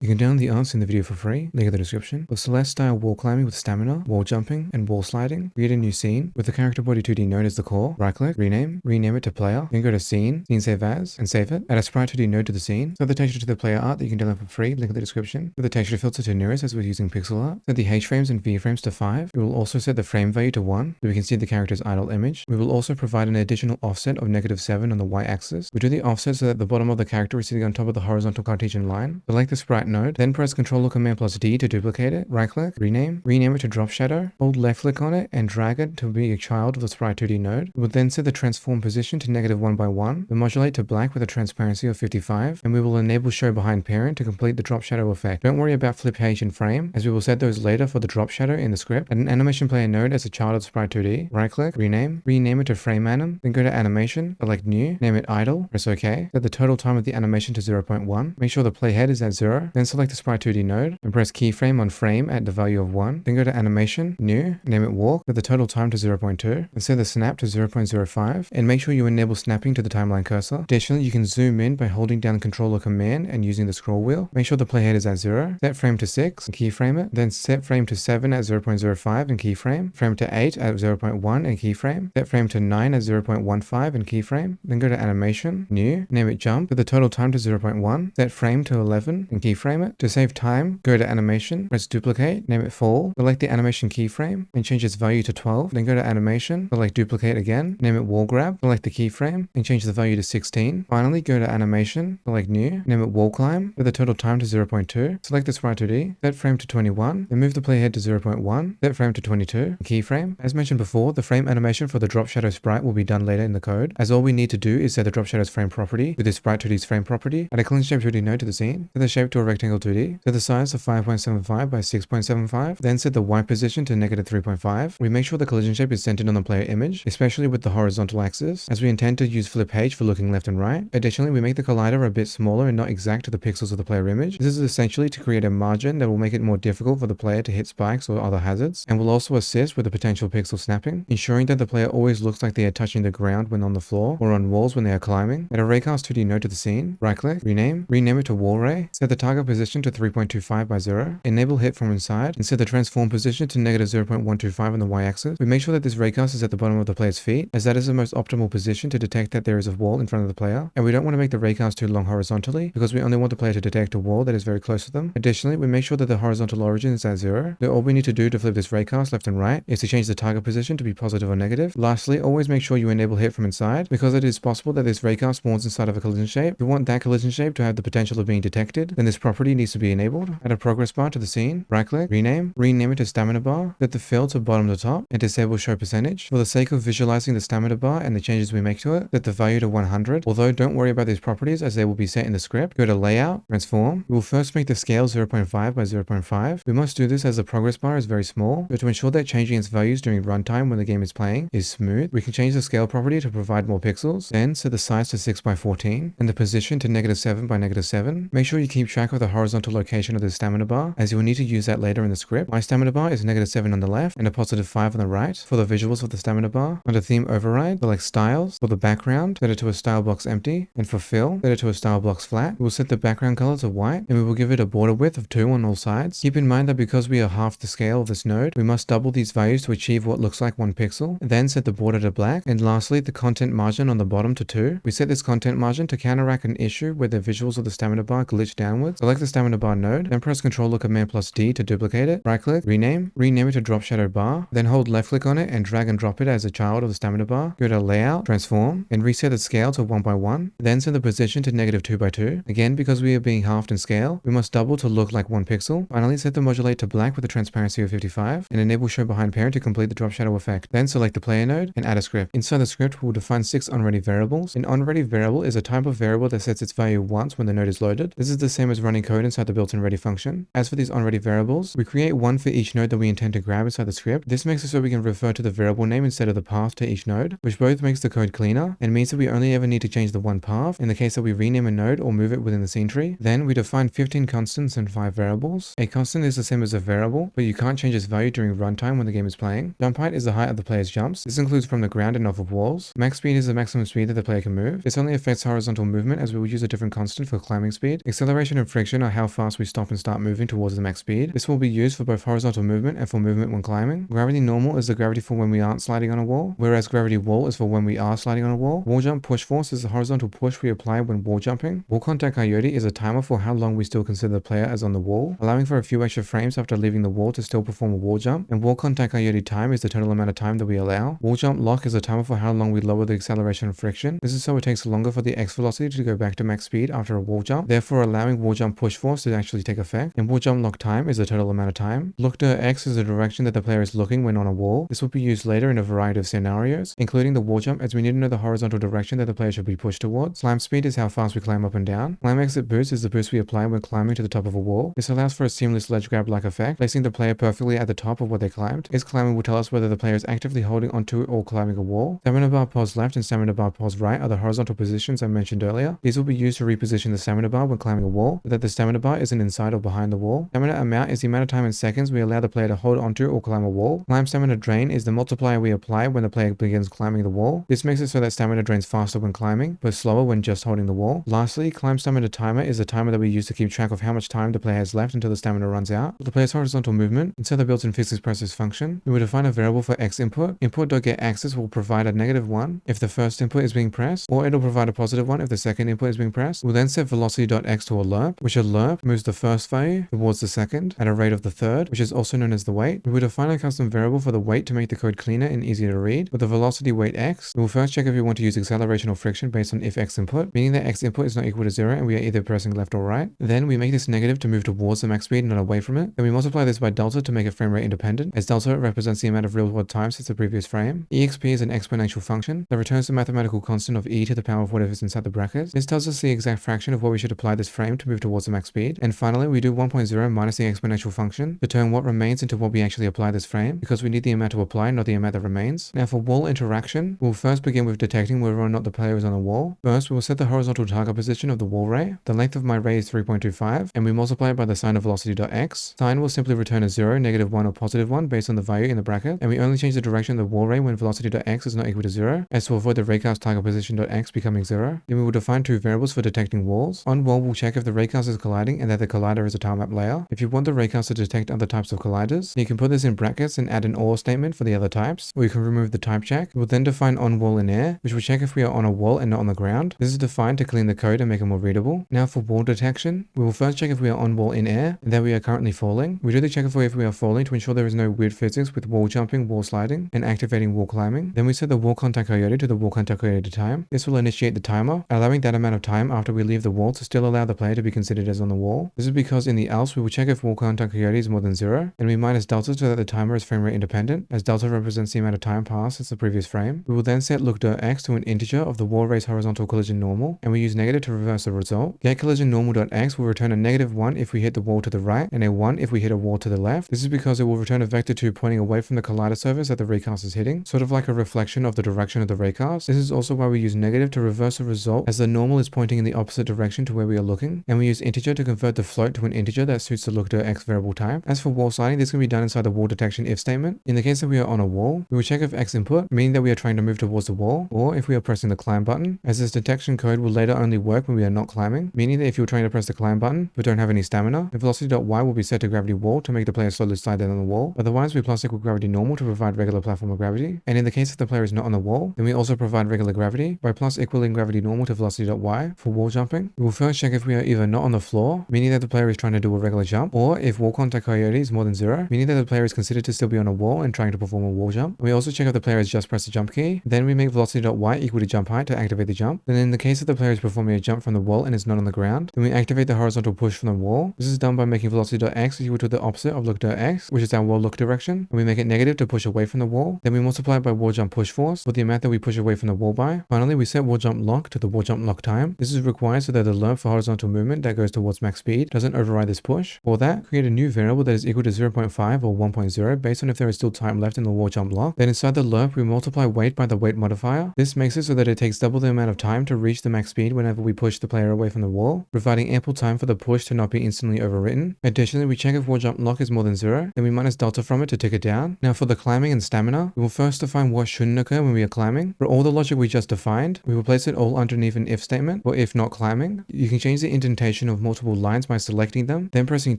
You can download the answer in the video for free, link in the description. For Celeste-Style wall climbing with stamina, wall jumping, and wall sliding, create a new scene with the character body 2D node as the core, right-click, rename it to player, then go to scene save as, and save it. Add a sprite 2D node to the scene. Set the texture to the player art that you can download for free, link in the description. Set the texture filter to nearest as we're using pixel art. Set the H frames and V frames to 5. We will also set the frame value to 1 so we can see the character's idle image. We will also provide an additional offset of -7 on the y-axis. We do the offset so that the bottom of the character is sitting on top of the horizontal Cartesian line. Select the sprite node, then press Ctrl+Command+D to duplicate it. Right-click, rename it to drop shadow. Hold left-click on it and drag it to be a child of the sprite 2D node. We will then set the transform position to -1 by 1, then modulate to black with a transparency of 55, and we will enable show behind parent to complete the drop shadow effect. Don't worry about flip H and frame, as we will set those later for the drop shadow in the script. Add an animation player node as a child of sprite 2D. Right-click, rename it to frame anim, then go to animation, select new, name it idle, press OK. Set the total time of the animation to 0.1. Make sure the playhead is at 0, then select the sprite 2D node and press keyframe on frame at the value of 1. Then go to animation, new, name it walk, set the total time to 0.2, and set the snap to 0.05, and make sure you enable snapping to the timeline cursor. Additionally, you can zoom in by holding down Control or Command and using the scroll wheel. Make sure the playhead is at 0, set frame to 6 and keyframe it, then set frame to 7 at 0.05 and keyframe, frame to 8 at 0.1 and keyframe, set frame to 9 at 0.15 and keyframe, then go to animation, new, name it jump, set the total time to 0.1, set frame to 11 and keyframe it. To save time, go to animation, press duplicate, name it fall, select the animation keyframe and change its value to 12, then go to animation, select duplicate again, name it wall grab, select the keyframe and change the value to 16. Finally, go to animation, select new, name it wall climb, set the total time to 0.2, select the sprite 2D, set frame to 21, then move the playhead to 0.1, set frame to 22, and keyframe. As mentioned before, the frame animation for the drop shadow sprite will be done later in the code, as all we need to do is set the drop shadow's frame property with the sprite 2D's frame property, add a clean shape 2D node to the scene, set the shape to a rectangle 2D, set the size to 5.75 by 6.75, then set the Y position to -3.5. We make sure the collision shape is centered on the player image, especially with the horizontal axis, as we intend to use flip H for looking left and right. Additionally, we make the collider a bit smaller and not exact to the pixels of the player image. This is essentially to create a margin that will make it more difficult for the player to hit spikes or other hazards, and will also assist with the potential pixel snapping, ensuring that the player always looks like they are touching the ground when on the floor or on walls when they are climbing. Add a raycast 2D node to the scene, right-click, rename it to wall ray, set the target position to 3.25 by 0, enable hit from inside, and set the transform position to -0.125 on the y-axis. We make sure that this raycast is at the bottom of the player's feet, as that is the most optimal position to detect that there is a wall in front of the player, and we don't want to make the raycast too long horizontally, because we only want the player to detect a wall that is very close to them. Additionally, we make sure that the horizontal origin is at 0, so all we need to do to flip this raycast left and right is to change the target position to be positive or negative. Lastly, always make sure you enable hit from inside, because it is possible that this raycast spawns inside of a collision shape. If we want that collision shape to have the potential of being detected, then this property needs to be enabled. Add a progress bar to the scene, right-click, rename it to stamina bar, set the fill to bottom to top, and disable show percentage. For the sake of visualizing the stamina bar and the changes we make to it, set the value to 100, although don't worry about these properties as they will be set in the script. Go to layout, transform. We will first make the scale 0.5 by 0.5. We must do this as the progress bar is very small, but to ensure that changing its values during runtime when the game is playing is smooth, we can change the scale property to provide more pixels, then set the size to 6 by 14 and the position to -7 by -7. Make sure you keep track of the horizontal location of the stamina bar, as you will need to use that later in the script. My stamina bar is -7 on the left and a +5 on the right. For the visuals of the stamina bar, under theme override, select styles. For the background, set it to a style box empty, and for fill, set it to a style box flat. We will set the background color to white, and we will give it a border width of 2 on all sides. Keep in mind that because we are half the scale of this node, we must double these values to achieve what looks like 1 pixel, then set the border to black, and lastly the content margin on the bottom to 2. We set this content margin to counteract an issue where the visuals of the stamina bar glitch downwards. Select the stamina bar node, then press Ctrl or Command+D to duplicate it, right-click, rename it to drop shadow bar, then hold left-click on it and drag and drop it as a child of the stamina bar. Go to layout, transform, and reset the scale to 1 by 1, then set the position to -2 by 2. Again, because we are being halved in scale, we must double to look like 1 pixel. Finally, set the modulate to black with a transparency of 55, and enable show behind parent to complete the drop shadow effect. Then select the player node and add a script. Inside the script, we will define 6 unready variables. An unready variable is a type of variable that sets its value once when the node is loaded. This is the same as running code inside the built-in ready function. As for these unready variables, we create one for each node that we intend to grab inside the script. This makes it so we can refer to the variable name instead of the path to each node, which both makes the code cleaner and means that we only ever need to change the one path in the case that we rename a node or move it within the scene tree. Then we define 15 constants and 5 variables. A constant is the same as a variable, but you can't change its value during runtime when the game is playing. Jump height is the height of the player's jumps. This includes from the ground and off of walls. Max speed is the maximum speed that the player can move. This only affects horizontal movement, as we will use a different constant for climbing speed. Acceleration and friction friction are how fast we stop and start moving towards the max speed. This will be used for both horizontal movement and for movement when climbing. Gravity normal is the gravity for when we aren't sliding on a wall, whereas gravity wall is for when we are sliding on a wall. Wall jump push force is the horizontal push we apply when wall jumping. Wall contact coyote is a timer for how long we still consider the player as on the wall, allowing for a few extra frames after leaving the wall to still perform a wall jump. And wall contact coyote time is the total amount of time that we allow. Wall jump lock is a timer for how long we lower the acceleration of friction. This is so it takes longer for the X velocity to go back to max speed after a wall jump, therefore allowing wall jump push force to actually take effect. And wall jump lock time is the total amount of time. Look to X is the direction that the player is looking when on a wall. This will be used later in a variety of scenarios, including the wall jump, as we need to know the horizontal direction that the player should be pushed towards. Climb speed is how fast we climb up and down. Climb exit boost is the boost we apply when climbing to the top of a wall. This allows for a seamless ledge grab like effect, placing the player perfectly at the top of what they climbed. Is climbing will tell us whether the player is actively holding onto or climbing a wall. Stamina bar pause left and stamina bar pause right are the horizontal positions I mentioned earlier. These will be used to reposition the stamina bar when climbing a wall, so that the stamina bar isn't inside or behind the wall. Stamina amount is the amount of time in seconds we allow the player to hold onto or climb a wall. Climb stamina drain is the multiplier we apply when the player begins climbing the wall. This makes it so that stamina drains faster when climbing, but slower when just holding the wall. Lastly, climb stamina timer is the timer that we use to keep track of how much time the player has left until the stamina runs out. For the player's horizontal movement, inside the built-in physics process function, we will define a variable for x input. Input.getAxis will provide a -1 if the first input is being pressed, or it'll provide a +1 if the second input is being pressed. We'll then set velocity.x to a lerp, which a lerp moves the first value towards the second at a rate of the third, which is also known as the weight. We will define a custom variable for the weight to make the code cleaner and easier to read. With the velocity weight x, we will first check if we want to use acceleration or friction based on if x input, meaning that x input is not equal to 0 and we are either pressing left or right. Then we make this negative to move towards the max speed, not away from it. Then we multiply this by delta to make it frame rate independent, as delta represents the amount of real world time since the previous frame. exp is an exponential function that returns the mathematical constant of e to the power of whatever is inside the brackets. This tells us the exact fraction of what we should apply this frame to move towards the max speed. And finally, we do 1.0 minus the exponential function to turn what remains into what we actually apply this frame, because we need the amount to apply, not the amount that remains. Now for wall interaction, we'll first begin with detecting whether or not the player is on a wall. First, we will set the horizontal target position of the wall ray. The length of my ray is 3.25, and we multiply it by the sign of velocity.x. Sign will simply return a 0, -1, or +1 based on the value in the bracket, and we only change the direction of the wall ray when velocity.x is not equal to 0, as to avoid the raycast target position.x becoming 0. Then we will define two variables for detecting walls. On wall, we'll check if the raycast is colliding and that the collider is a tile map layer. If you want the raycast to detect other types of colliders, you can put this in brackets and add an or statement for the other types, or you can remove the type check. We'll then define on wall in air, which will check if we are on a wall and not on the ground. This is defined to clean the code and make it more readable. Now for wall detection, we will first check if we are on wall in air and that we are currently falling. We do the check for if we are falling to ensure there is no weird physics with wall jumping, wall sliding, and activating wall climbing. Then we set the wall contact coyote to the wall contact coyote time. This will initiate the timer, allowing that amount of time after we leave the wall to still allow the player to be considered as on the wall. This is because in the else, we will check if wall contact coyote is more than 0, and we minus delta so that the timer is frame rate independent, as delta represents the amount of time passed since the previous frame. We will then set look.x to an integer of the wall ray's horizontal collision normal, and we use negative to reverse the result. Get collision normal.x will return a -1 if we hit the wall to the right, and a 1 if we hit a wall to the left. This is because it will return a vector 2 pointing away from the collider surface that the raycast is hitting, sort of like a reflection of the direction of the raycast. This is also why we use negative to reverse the result, as the normal is pointing in the opposite direction to where we are looking, and we use integer to convert the float to an integer that suits the look.x variable type. As for wall sliding, this can be done inside the wall detection if statement. In the case that we are on a wall, we will check if x input, meaning that we are trying to move towards the wall, or if we are pressing the climb button, as this detection code will later only work when we are not climbing, meaning that if you're trying to press the climb button but don't have any stamina, the velocity.y will be set to gravity wall to make the player slowly slide down on the wall. Otherwise, we plus equal gravity normal to provide regular platform of gravity. And in the case that the player is not on the wall, then we also provide regular gravity by plus equaling gravity normal to velocity.y. For wall jumping, we will first check if we are either not on the floor, meaning that the player is trying to do a regular jump, or if wall contact coyote is more than 0, meaning that the player is considered to still be on a wall and trying to perform a wall jump. We also check if the player has just pressed the jump key. Then we make velocity.y equal to jump height to activate the jump. Then in the case that the player is performing a jump from the wall and is not on the ground, then we activate the horizontal push from the wall. This is done by making velocity.x equal to the opposite of look.x, which is our wall look direction, and we make it negative to push away from the wall. Then we multiply it by wall jump push force for the amount that we push away from the wall by. Finally, we set wall jump lock to the wall jump lock time. This is required so that the lerp for horizontal movement that goes towards max speed doesn't override this push. For that, create a new variable that is equal to 0.5 or 1.0 based on if there is still time left in the wall jump lock. Then inside the lerp, we multiply weight by the weight modifier. This makes it so that it takes double the amount of time to reach the max speed whenever we push the player away from the wall, providing ample time for the push to not be instantly overwritten. Additionally, we check if wall jump lock is more than 0, then we minus delta from it to tick it down. Now for the climbing and stamina, we will first define what shouldn't occur when we are climbing. For all the logic we just defined, we will place it all underneath an if statement, or if not climbing. You can change the indentation of of multiple lines by selecting them, then pressing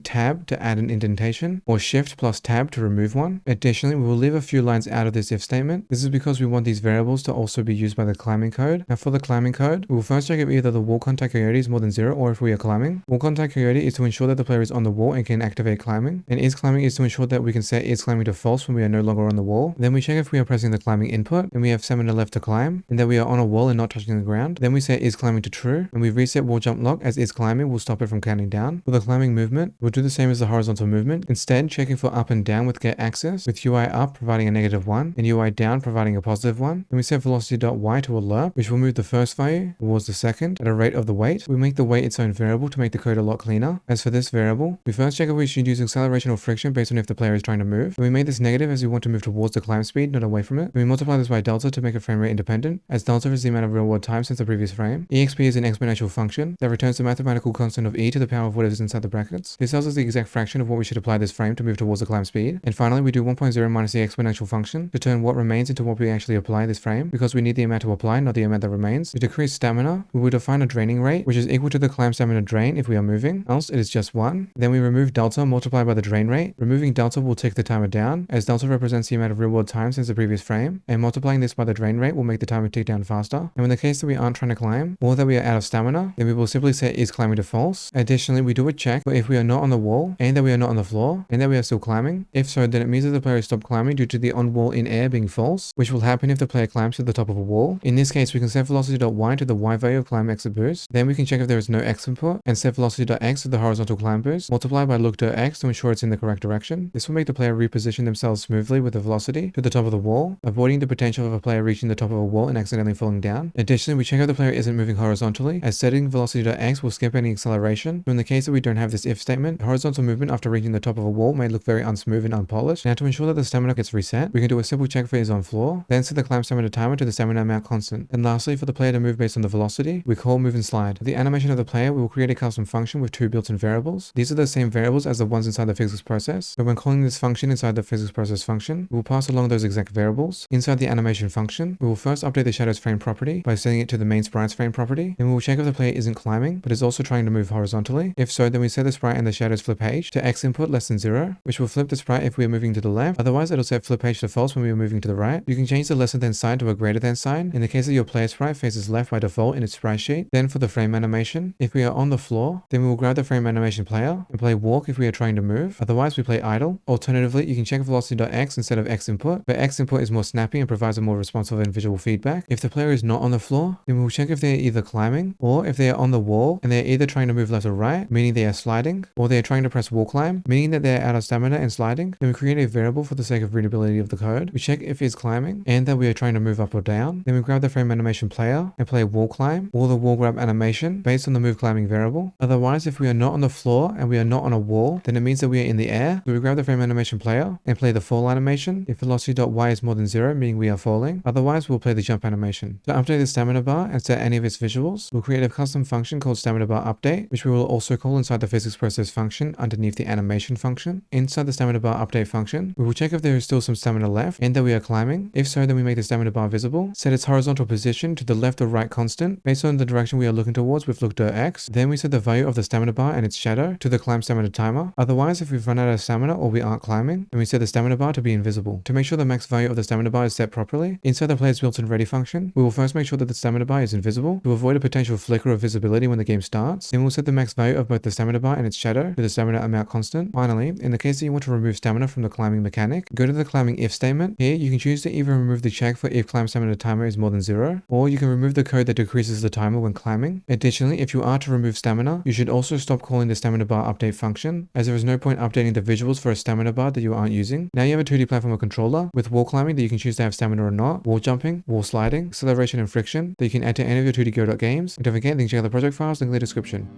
Tab to add an indentation, or Shift plus Tab to remove one. Additionally, we will leave a few lines out of this if statement. This is because we want these variables to also be used by the climbing code. Now for the climbing code, we will first check if either the wall contact coyote is more than 0 or if we are climbing. Wall contact coyote is to ensure that the player is on the wall and can activate climbing, and is climbing is to ensure that we can set is climbing to false when we are no longer on the wall. Then we check if we are pressing the climbing input, and we have stamina left to climb, and that we are on a wall and not touching the ground. Then we set is climbing to true, and we reset wall jump lock as is climbing will stop it from counting down. For the climbing movement, we'll do the same as the horizontal movement, instead checking for up and down with get axis, with UI up providing a -1 and UI down providing a +1. Then we set velocity.y to alert, which will move the first value towards the second at a rate of the weight. We make the weight its own variable to make the code a lot cleaner. As for this variable, we first check if we should use acceleration or friction based on if the player is trying to move. And we made this negative as we want to move towards the climb speed, not away from it. And we multiply this by delta to make it frame rate independent, as delta is the amount of real world time since the previous frame. exp is an exponential function that returns the mathematical constant of e to the power of whatever is inside the brackets. This tells us the exact fraction of what we should apply this frame to move towards the climb speed. And finally, we do 1.0 minus the exponential function to turn what remains into what we actually apply this frame, because we need the amount to apply, not the amount that remains. To decrease stamina, we will define a draining rate, which is equal to the climb stamina drain if we are moving, else it is just 1. Then we remove delta multiplied by the drain rate. Removing delta will take the timer down, as delta represents the amount of real world time since the previous frame, and multiplying this by the drain rate will make the timer tick down faster. And in the case that we aren't trying to climb, or that we are out of stamina, then we will simply set is climbing to false. Additionally, we do a check for if we are not on the wall, and that we are not on the floor, and that we are still climbing. If so, then it means that the player has stopped climbing due to the on wall in air being false, which will happen if the player climbs to the top of a wall. In this case, we can set velocity.y to the y value of climb exit boost. Then we can check if there is no x input, and set velocity.x to the horizontal climb boost, multiplied by look.x to ensure it's in the correct direction. This will make the player reposition themselves smoothly with the velocity to the top of the wall, avoiding the potential of a player reaching the top of a wall and accidentally falling down. Additionally, we check if the player isn't moving horizontally, as setting velocity.x will skip any acceleration. So in the case that we don't have this if statement, horizontal movement after reaching the top of a wall may look very unsmooth and unpolished. Now to ensure that the stamina gets reset, we can do a simple check for is on floor, then set the climb stamina timer to the stamina amount constant. And lastly, for the player to move based on the velocity, we call move and slide. For the animation of the player, we will create a custom function with 2 built-in variables. These are the same variables as the ones inside the physics process. So when calling this function inside the physics process function, we will pass along those exact variables. Inside the animation function, we will first update the shadows frame property by setting it to the main sprites frame property. Then we will check if the player isn't climbing, but is also trying to move horizontally. If so, then we set the sprite and the shadows flip H to X input less than 0, which will flip the sprite if we are moving to the left. Otherwise, it'll set flip H to false when we are moving to the right. You can change the lesser than sign to a greater than sign in the case that your player sprite faces left by default in its sprite sheet. Then for the frame animation, if we are on the floor, then we will grab the frame animation player and play walk if we are trying to move. Otherwise, we play idle. Alternatively, you can check velocity.x instead of X input, but X input is more snappy and provides a more responsive and visual feedback. If the player is not on the floor, then we will check if they are either climbing or if they are on the wall and they are either trying to move left or right, meaning they are sliding, or they are trying to press wall climb, meaning that they are out of stamina and sliding. Then we create a variable for the sake of readability of the code. We check if it's climbing and that we are trying to move up or down. Then we grab the frame animation player and play wall climb or the wall grab animation based on the move climbing variable. Otherwise, if we are not on the floor and we are not on a wall, then it means that we are in the air. So we grab the frame animation player and play the fall animation if velocity.y is more than 0, meaning we are falling. Otherwise, we'll play the jump animation. To update the stamina bar and set any of its visuals, we'll create a custom function called stamina bar update, which we will also call inside the physics process function underneath the animation function. Inside the stamina bar update function, we will check if there is still some stamina left and that we are climbing. If so, then we make the stamina bar visible, set its horizontal position to the left or right constant based on the direction we are looking towards with look.x. Then we set the value of the stamina bar and its shadow to the climb stamina timer. Otherwise, if we've run out of stamina or we aren't climbing, then we set the stamina bar to be invisible. To make sure the max value of the stamina bar is set properly, inside the player's built-in ready function, we will first make sure that the stamina bar is invisible to avoid a potential flicker of visibility when the game starts. Then we'll set the max value of both the stamina bar and its shadow to the stamina amount constant. Finally, in the case that you want to remove stamina from the climbing mechanic, go to the climbing if statement. Here, you can choose to either remove the check for if climb stamina timer is more than 0, or you can remove the code that decreases the timer when climbing. Additionally, if you are to remove stamina, you should also stop calling the stamina bar update function, as there is no point updating the visuals for a stamina bar that you aren't using. Now you have a 2D platformer controller with wall climbing that you can choose to have stamina or not, wall jumping, wall sliding, acceleration and friction that you can add to any of your 2D Godot games. And don't forget, you can check out the project files, link in the description.